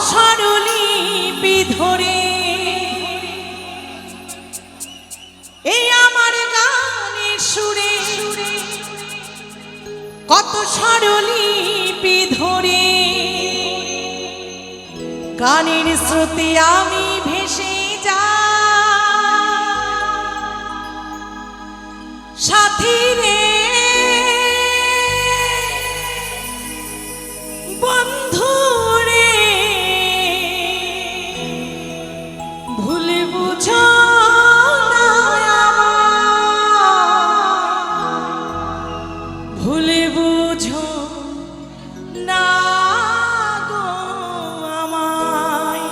স্বরলিপি ধরে এই আমার গানের সুরে, কত স্বরলিপি ধরে গানের স্রোতে আমি ভেসে যাই। সাথী রে বন্ধু রে ভুলে বুঝো না ভুলে বুঝো না গো আমায়।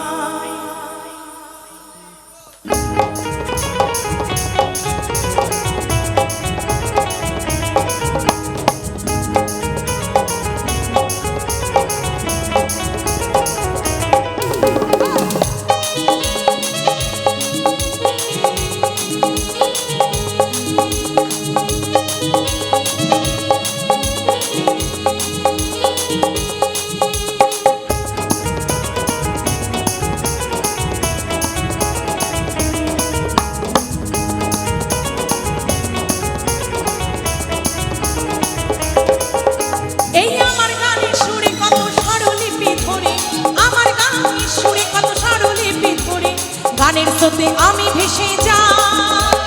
গানের স্রোতে আমি ভেসে যাই।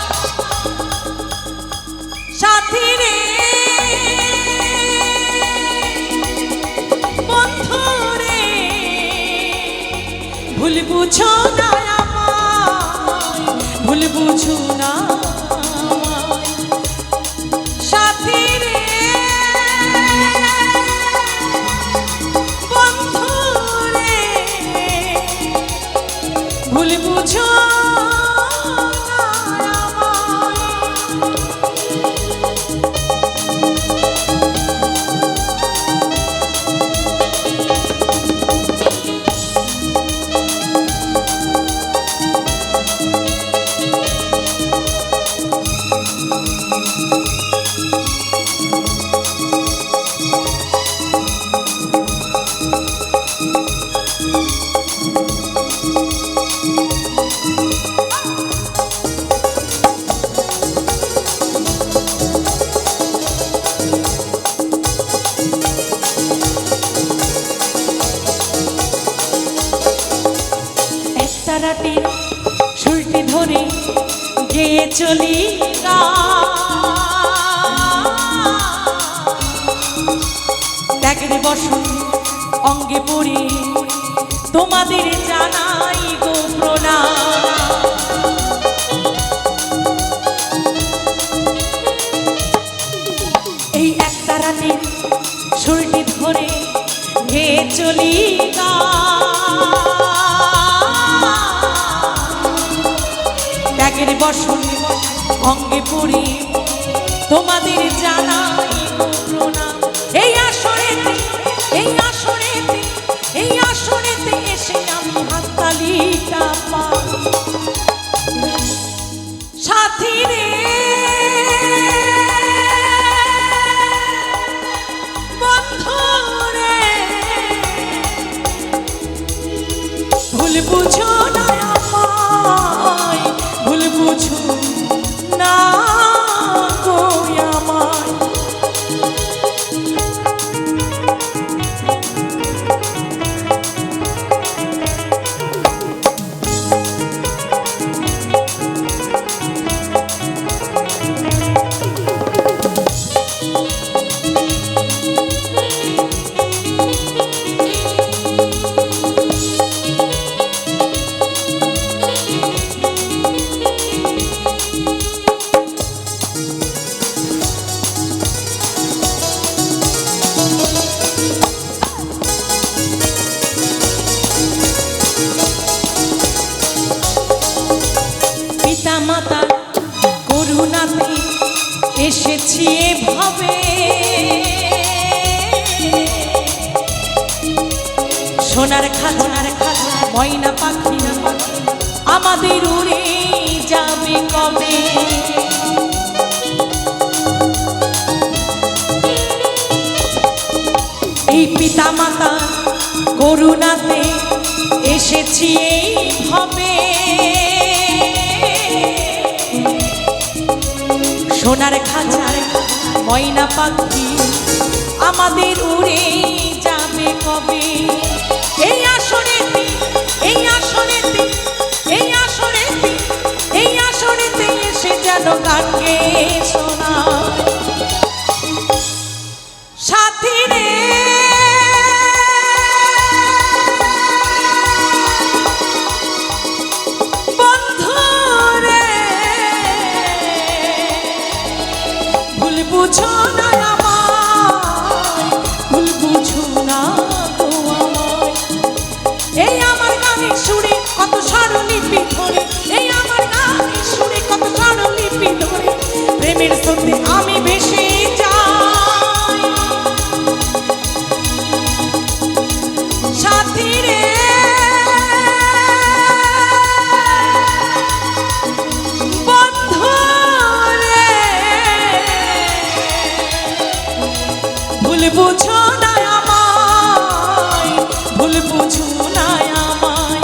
সাথী রে বন্ধু রে ভুল বুঝো না আমায়, ভুল বুঝো না আমায়। সাথী রে বন্ধু রে ভুল বুঝো রাতে সুরটি ধরে গেয়ে চলি ত্যাগের বসন অঙ্গে পড়ে তোমাদের জানাই গো প্রণাম। এই একটা রাতে সুরটি ধরে গেয়ে চলি ত্যাগের বসন অঙ্গে পড়ে তোমাদের জানাই প্রণাম। এই আসরেতে এই আসরেতে এই আসরেতে এসে আমি হাততালিটা পাই। সাথী রে বন্ধু রে ভুল বুঝো না আমায়, ভুল বুঝো না গো আমায়। মাতা করুণাতে এসেছি এভাবে, সোনার খাজনার খাজা ময়না পাখি আমাদের উড়ে যাবে কবে। এই পিতা মাতা করুণাতে এসেছি এইভাবে সোনার খাঁচার ময়না পাখি আমাদের উড়ে যাবে কবে এই আসরেতে এই আসরেতে এই আসরেতে এই আসরেতে এসে যেন গান গেয়ে শোনা সাথী রে বুঝো না আমায় ভুল বুঝো না গো আমায় এই আমার গানের সুরে কত স্বরলিপি ধরে এই আমার গানের সুরে কত স্বরলিপি ধরে প্রেমের স্রোতে আমি ভেসে যাই সাথী রে বুঝো না আমায় ভুল বুঝো না আমায়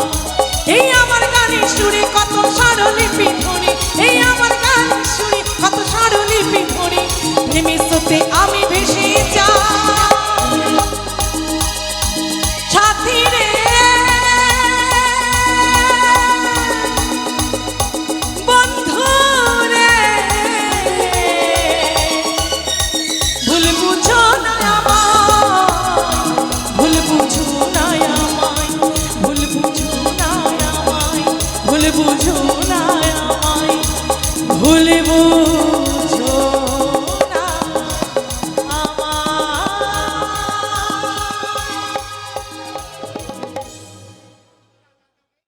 এই আমার গানের সুরে কত স্বরলিপি ধরে এই আমার গানের সুরে কত স্বরলিপি ধরে প্রেমের স্রোতে আমি ভেসে যাই সাথী রে বন্ধু রে ভুল বুঝো না ভুল বুঝো না আমায় ভুল বুঝো না আমায় ভুল বুঝো না আমায় ভুল বুঝো